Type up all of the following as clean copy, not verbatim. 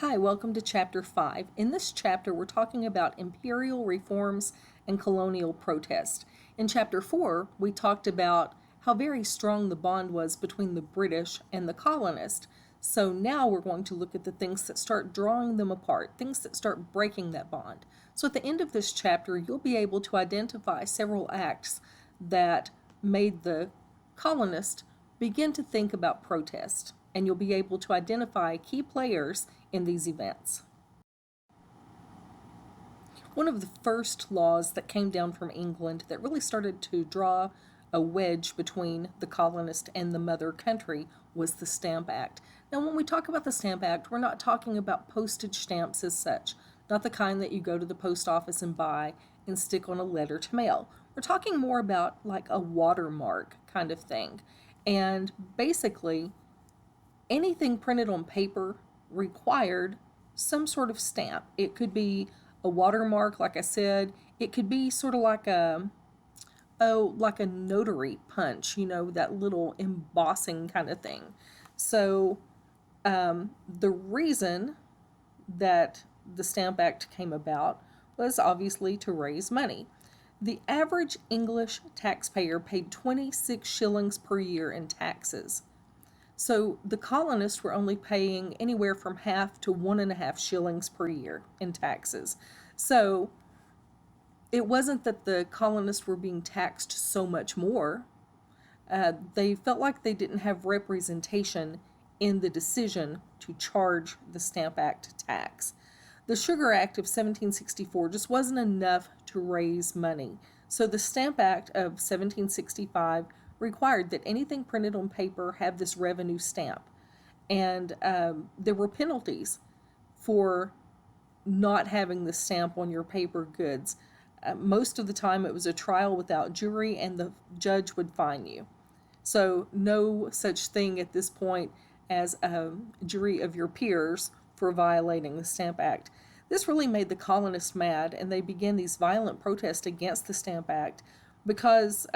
Hi, welcome to Chapter 5. In this chapter, we're talking about imperial reforms and colonial protest. In Chapter 4, we talked about how very strong the bond was between the British and the colonists. So now we're going to look at the things that start drawing them apart, things that start breaking that bond. So at the end of this chapter, you'll be able to identify several acts that made the colonists begin to think about protest, and you'll be able to identify key players in these events. One of the first laws that came down from England that really started to draw a wedge between the colonist and the mother country was the Stamp Act. Now, when we talk about the Stamp Act, we're not talking about postage stamps as such, not the kind that you go to the post office and buy and stick on a letter to mail. We're talking more about like a watermark kind of thing. And basically, anything printed on paper required some sort of stamp. It could be a watermark, like I said. It could be sort of like a notary punch, that little embossing kind of thing. So the reason that the Stamp Act came about was obviously to raise money. The average English taxpayer paid 26 shillings per year in taxes. So the colonists were only paying anywhere from half to 1.5 shillings per year in taxes. So it wasn't that the colonists were being taxed so much more. They felt like they didn't have representation in the decision to charge the Stamp Act tax. The Sugar Act of 1764 just wasn't enough to raise money. So the Stamp Act of 1765 required that anything printed on paper have this revenue stamp. And there were penalties for not having the stamp on your paper goods. Most of the time it was a trial without jury and the judge would fine you. So no such thing at this point as a jury of your peers for violating the Stamp Act. This really made the colonists mad, and they began these violent protests against the Stamp Act because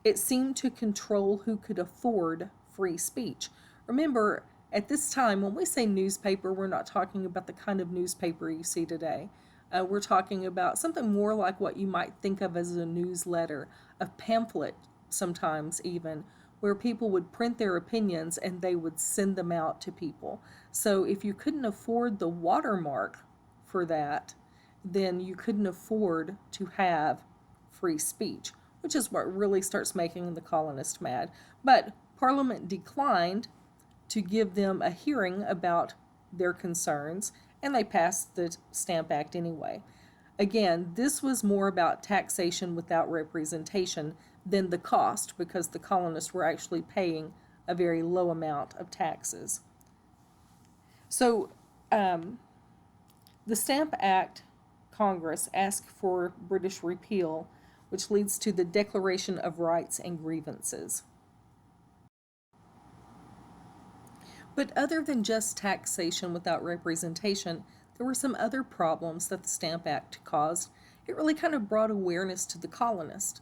it seemed to control who could afford free speech. Remember, at this time, when we say newspaper, we're not talking about the kind of newspaper you see today. We're talking about something more like what you might think of as a newsletter, a pamphlet sometimes even, where people would print their opinions and they would send them out to people. So if you couldn't afford the watermark for that, then you couldn't afford to have free speech, which is what really starts making the colonists mad. But Parliament declined to give them a hearing about their concerns, and they passed the Stamp Act anyway. Again, this was more about taxation without representation than the cost, because the colonists were actually paying a very low amount of taxes. So the Stamp Act Congress asked for British repeal, which leads to the Declaration of Rights and Grievances. But other than just taxation without representation, there were some other problems that the Stamp Act caused. It really kind of brought awareness to the colonists.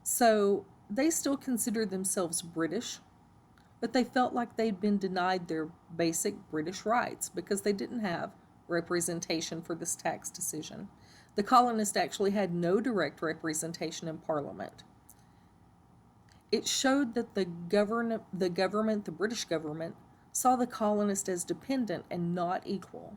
So they still considered themselves British, but they felt like they'd been denied their basic British rights because they didn't have representation for this tax decision. The colonists actually had no direct representation in Parliament. It showed that the British government, saw the colonists as dependent and not equal,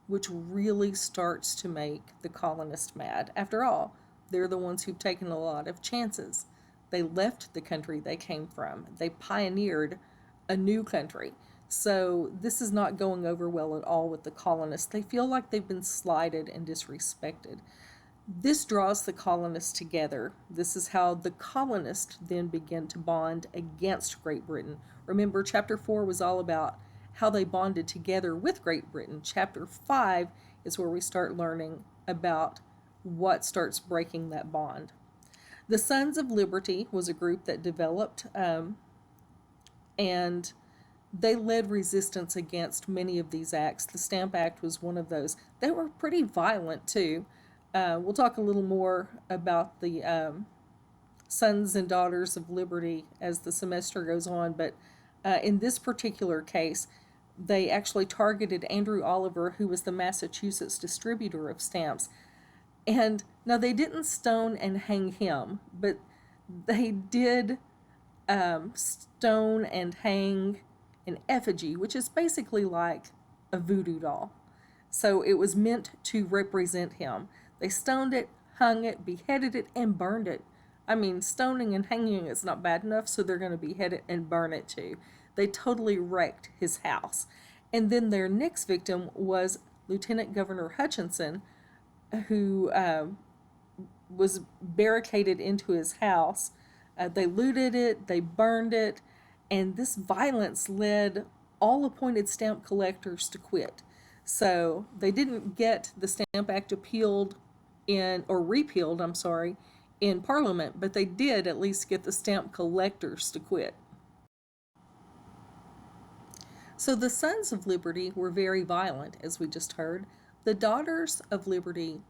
which really starts to make the colonists mad. After all, they're the ones who've taken a lot of chances. They left the country they came from. They pioneered a new country. So this is not going over well at all with the colonists. They feel like they've been slighted and disrespected. This draws the colonists together. This is how the colonists then begin to bond against Great Britain. Remember, Chapter 4 was all about how they bonded together with Great Britain. Chapter 5 is where we start learning about what starts breaking that bond. The Sons of Liberty was a group that developed, and they led resistance against many of these acts. The Stamp Act was one of those. They were pretty violent, too. We'll talk a little more about the Sons and Daughters of Liberty as the semester goes on, but in this particular case, they actually targeted Andrew Oliver, who was the Massachusetts distributor of stamps. And now they didn't stone and hang him, but they did stone and hang an effigy, which is basically like a voodoo doll. So it was meant to represent him. They stoned it, hung it, beheaded it, and burned it. I mean, stoning and hanging is not bad enough, so they're going to behead it and burn it too. They totally wrecked his house. And then their next victim was Lieutenant Governor Hutchinson, who was barricaded into his house. They looted it, they burned it, and this violence led all appointed stamp collectors to quit. So they didn't get the Stamp Act appealed or repealed, I'm sorry, in Parliament, but they did at least get the stamp collectors to quit. So the Sons of Liberty were very violent, as we just heard. The Daughters of Liberty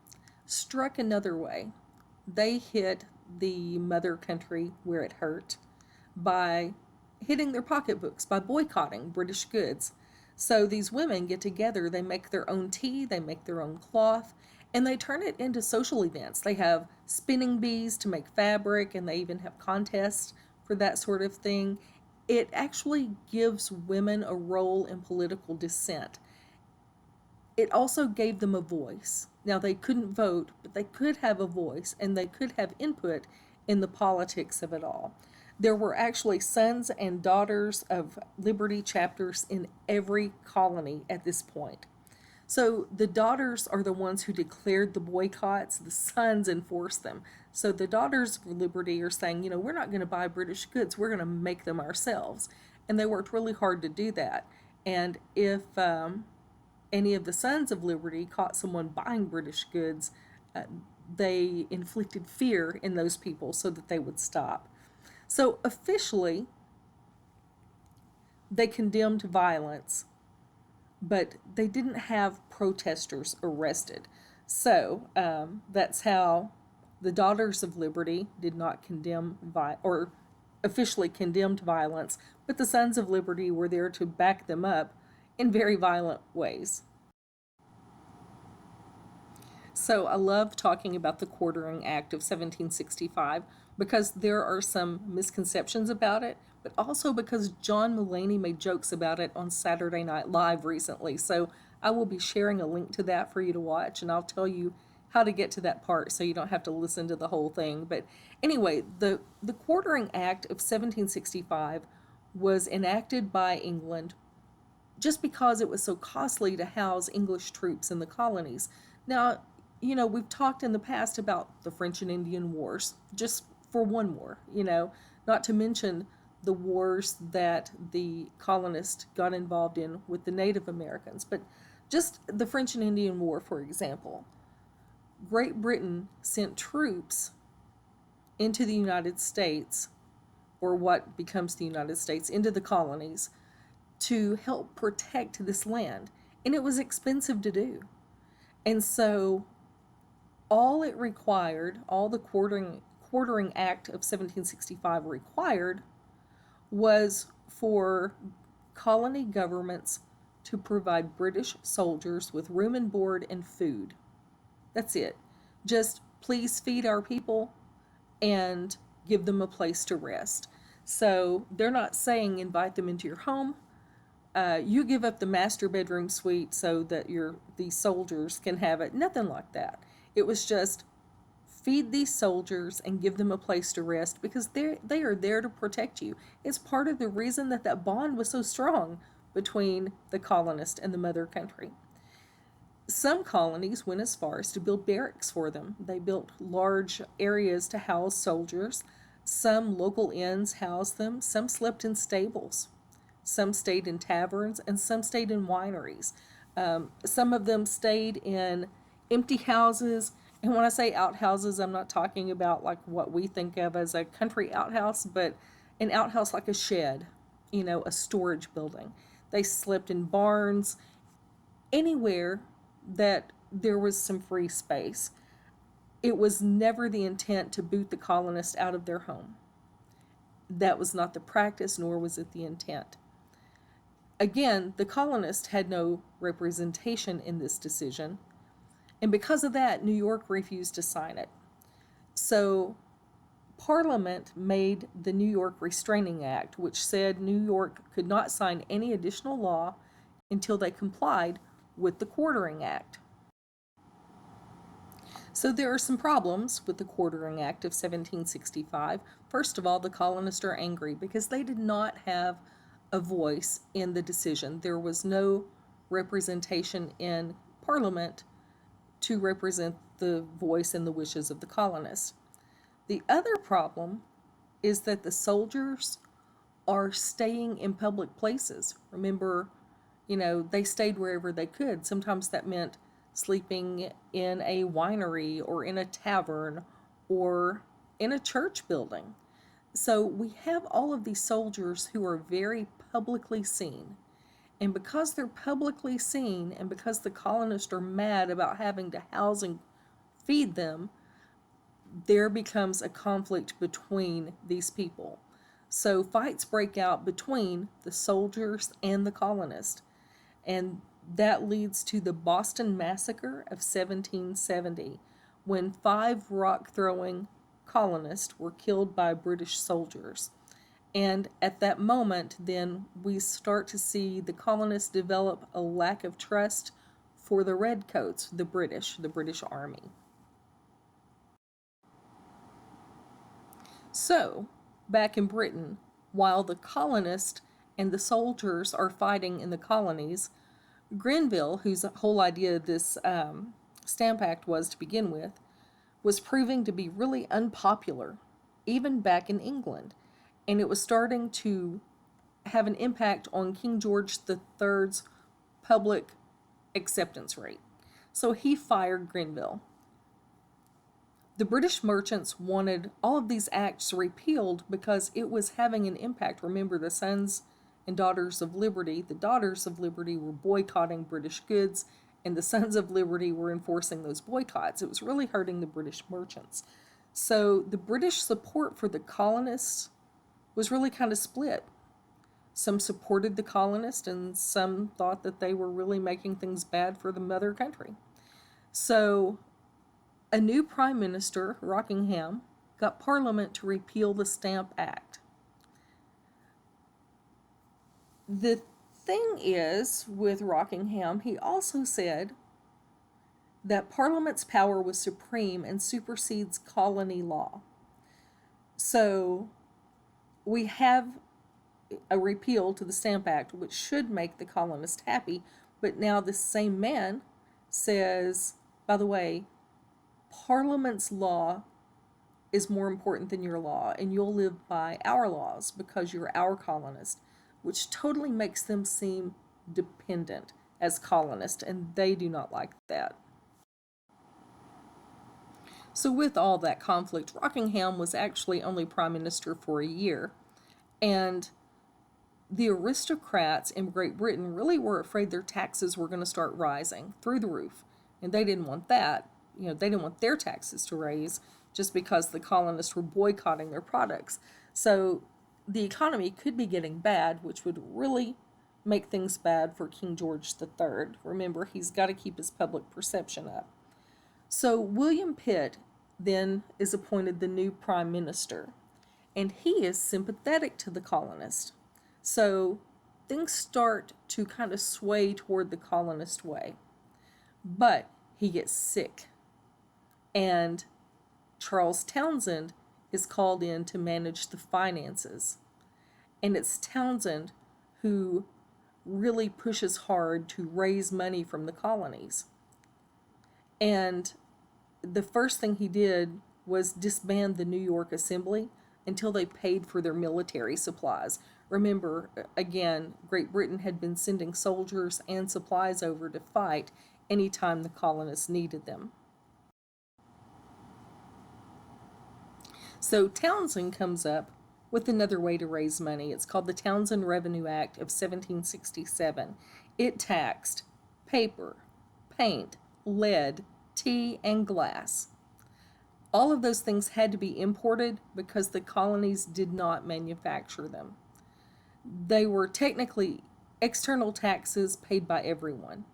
struck another way. They hit the mother country where it hurt by hitting their pocketbooks, by boycotting British goods. So these women get together, they make their own tea, they make their own cloth, and they turn it into social events. They have spinning bees to make fabric, and they even have contests for that sort of thing. It actually gives women a role in political dissent. It also gave them a voice. Now, they couldn't vote, but they could have a voice, and they could have input in the politics of it all. There were actually Sons and Daughters of Liberty chapters in every colony at this point. So the daughters are the ones who declared the boycotts, the sons enforced them. So the Daughters of Liberty are saying, we're not going to buy British goods, we're going to make them ourselves. And they worked really hard to do that. And if any of the Sons of Liberty caught someone buying British goods, they inflicted fear in those people so that they would stop. So officially, they condemned violence, but they didn't have protesters arrested. So that's how the Daughters of Liberty did not condemn or officially condemned violence, but the Sons of Liberty were there to back them up in very violent ways. So I love talking about the Quartering Act of 1765 because there are some misconceptions about it, but also because John Mulaney made jokes about it on Saturday Night Live recently. So I will be sharing a link to that for you to watch, and I'll tell you how to get to that part so you don't have to listen to the whole thing. But anyway, the Quartering Act of 1765 was enacted by England just because it was so costly to house English troops in the colonies. Now, we've talked in the past about the French and Indian Wars, just for one war, not to mention the wars that the colonists got involved in with the Native Americans. But just the French and Indian War, for example, Great Britain sent troops into the United States, or what becomes the United States, into the colonies to help protect this land. And it was expensive to do. And so all it required, all the Quartering Act of 1765 required, was for colony governments to provide British soldiers with room and board and food. That's it. Just please feed our people and give them a place to rest. So they're not saying invite them into your home. You give up the master bedroom suite so that these soldiers can have it. Nothing like that. It was just feed these soldiers and give them a place to rest because they are there to protect you. It's part of the reason that bond was so strong between the colonist and the mother country. Some colonies went as far as to build barracks for them. They built large areas to house soldiers. Some local inns housed them. Some slept in stables. Some stayed in taverns, and some stayed in wineries. Some of them stayed in empty houses. And when I say outhouses, I'm not talking about like what we think of as a country outhouse, but an outhouse like a shed, a storage building. They slept in barns, anywhere that there was some free space. It was never the intent to boot the colonists out of their home. That was not the practice, nor was it the intent. Again, the colonists had no representation in this decision, and because of that, New York refused to sign it. So Parliament made the New York Restraining Act, which said New York could not sign any additional law until they complied with the Quartering Act. So there are some problems with the Quartering Act of 1765. First of all, the colonists are angry because they did not have a voice in the decision. There was no representation in Parliament to represent the voice and the wishes of the colonists. The other problem is that the soldiers are staying in public places. Remember, they stayed wherever they could. Sometimes that meant sleeping in a winery or in a tavern or in a church building. So we have all of these soldiers who are very publicly seen. And because they're publicly seen and because the colonists are mad about having to house and feed them, there becomes a conflict between these people. So fights break out between the soldiers and the colonists. And that leads to the Boston Massacre of 1770, when 5 rock-throwing colonists were killed by British soldiers. And at that moment, then, we start to see the colonists develop a lack of trust for the redcoats, the British Army. So, back in Britain, while the colonists and the soldiers are fighting in the colonies, Grenville, whose whole idea of this Stamp Act was to begin with, was proving to be really unpopular, even back in England. And it was starting to have an impact on King George III's public acceptance rate. So he fired Grenville. The British merchants wanted all of these acts repealed because it was having an impact. Remember, the Sons and Daughters of Liberty, the Daughters of Liberty were boycotting British goods, and the Sons of Liberty were enforcing those boycotts. It was really hurting the British merchants. So the British support for the colonists was really kind of split. Some supported the colonists, and some thought that they were really making things bad for the mother country. So a new prime minister, Rockingham, got Parliament to repeal the Stamp Act. The thing is, with Rockingham, he also said that Parliament's power was supreme and supersedes colony law. So we have a repeal to the Stamp Act, which should make the colonists happy, but now this same man says, by the way, Parliament's law is more important than your law, and you'll live by our laws because you're our colonist, which totally makes them seem dependent as colonists, and they do not like that. So with all that conflict, Rockingham was actually only prime minister for a year, and the aristocrats in Great Britain really were afraid their taxes were going to start rising through the roof, and they didn't want that. They didn't want their taxes to raise just because the colonists were boycotting their products. So the economy could be getting bad, which would really make things bad for King George III. Remember, he's got to keep his public perception up. So William Pitt then is appointed the new prime minister, and he is sympathetic to the colonists. So things start to kind of sway toward the colonist way. But he gets sick, and Charles Townsend is called in to manage the finances. And it's Townsend who really pushes hard to raise money from the colonies. And the first thing he did was disband the New York Assembly until they paid for their military supplies. Remember, again, Great Britain had been sending soldiers and supplies over to fight anytime the colonists needed them. So Townsend comes up with another way to raise money. It's called the Townsend Revenue Act of 1767. It taxed paper, paint, lead, tea, and glass. All of those things had to be imported because the colonies did not manufacture them. They were technically external taxes paid by everyone.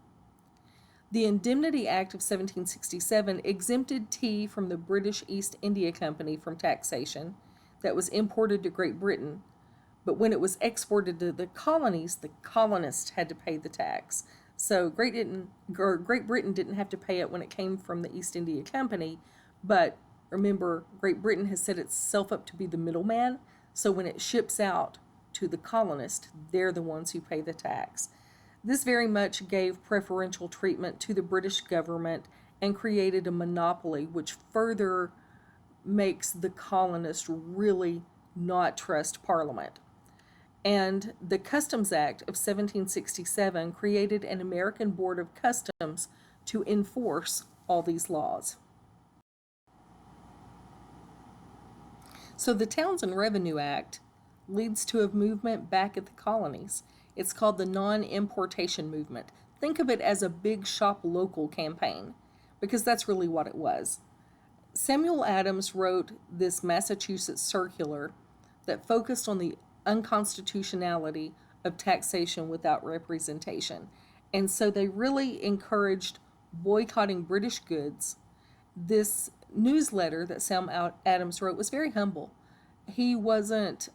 The Indemnity Act of 1767 exempted tea from the British East India Company from taxation that was imported to Great Britain, but when it was exported to the colonists had to pay the tax. So Great Britain didn't have to pay it when it came from the East India Company, but remember, Great Britain has set itself up to be the middleman, so when it ships out to the colonists, they're the ones who pay the tax. This very much gave preferential treatment to the British government and created a monopoly, which further makes the colonists really not trust Parliament. And the Customs Act of 1767 created an American Board of Customs to enforce all these laws. So the Townsend Revenue Act leads to a movement back at the colonies. It's called the non-importation movement. Think of it as a big shop local campaign, because that's really what it was. Samuel Adams wrote this Massachusetts circular that focused on the unconstitutionality of taxation without representation. And so they really encouraged boycotting British goods. This newsletter that Sam Adams wrote was very humble. He wasn't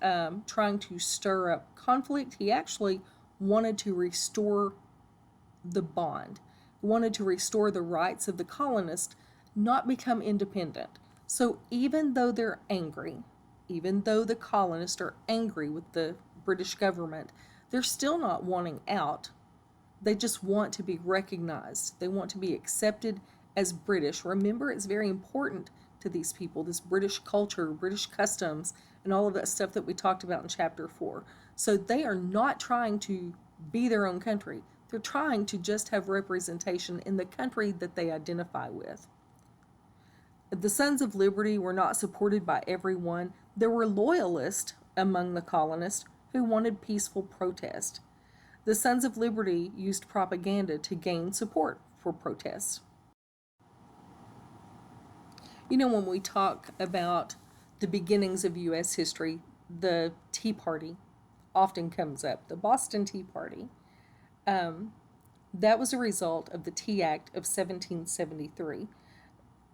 trying to stir up conflict. He actually wanted to restore the bond, he wanted to restore the rights of the colonists, not become independent. So even though they're angry, even though the colonists are angry with the British government, they're still not wanting out. They just want to be recognized. They want to be accepted as British. Remember, it's very important to these people, this British culture, British customs, and all of that stuff that we talked about in Chapter 4. So they are not trying to be their own country. They're trying to just have representation in the country that they identify with. The Sons of Liberty were not supported by everyone. There were loyalists among the colonists who wanted peaceful protest. The Sons of Liberty used propaganda to gain support for protests. You know, when we talk about the beginnings of U.S. history, the Tea Party often comes up. The Boston Tea Party. That was a result of the Tea Act of 1773.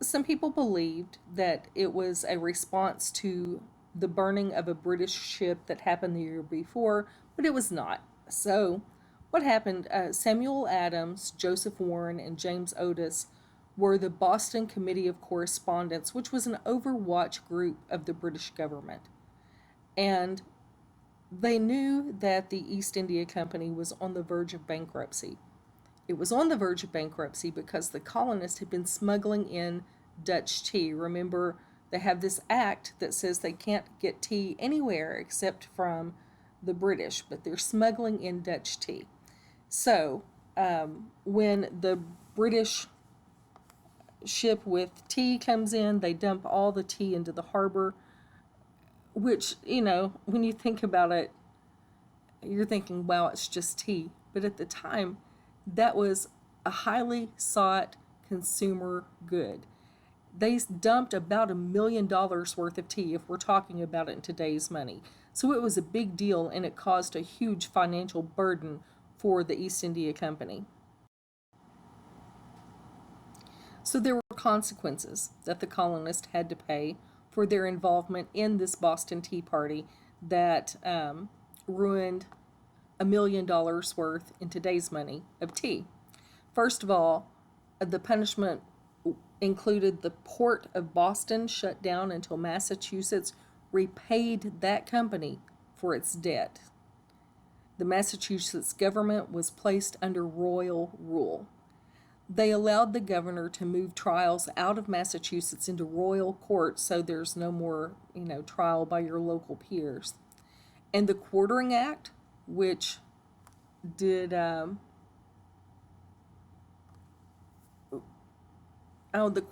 Some people believed that it was a response to the burning of a British ship that happened the year before, but it was not. So, what happened? Samuel Adams, Joseph Warren, and James Otis were the Boston Committee of Correspondence, which was an overwatch group of the British government. And they knew that the East India Company was on the verge of bankruptcy. It was on the verge of bankruptcy because the colonists had been smuggling in Dutch tea. Remember, they have this act that says they can't get tea anywhere except from the British, but they're smuggling in Dutch tea. So, when the British ship with tea comes in, they dump all the tea into the harbor, which, you know, when you think about it, you're thinking, wow, it's just tea. But at the time, that was a highly sought consumer good. They dumped about $1 million worth of tea, if we're talking about it in today's money. So it was a big deal, and it caused a huge financial burden for the East India Company. So there were consequences that the colonists had to pay for their involvement in this Boston Tea Party that ruined $1 million worth in today's money of tea. First of all, the punishment included the port of Boston shut down until Massachusetts repaid that company for its debt. The Massachusetts government was placed under royal rule. They allowed the governor to move trials out of Massachusetts into royal court, so there's no more, trial by your local peers. And the Quartering Act, which did the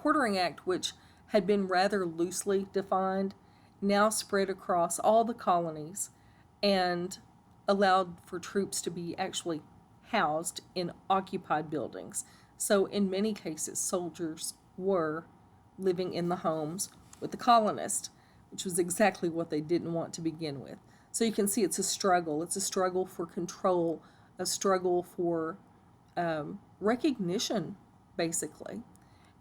Quartering Act, which had been rather loosely defined, now spread across all the colonies and allowed for troops to be actually housed in occupied buildings. So in many cases, soldiers were living in the homes with the colonists, which was exactly what they didn't want to begin with. So you can see it's a struggle. It's a struggle for control a struggle for recognition, basically,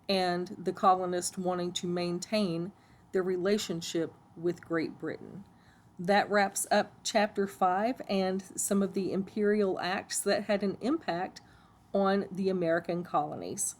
and the colonists wanting to maintain their relationship with Great Britain. That wraps up Chapter 5 and some of the imperial acts that had an impact on the American colonies.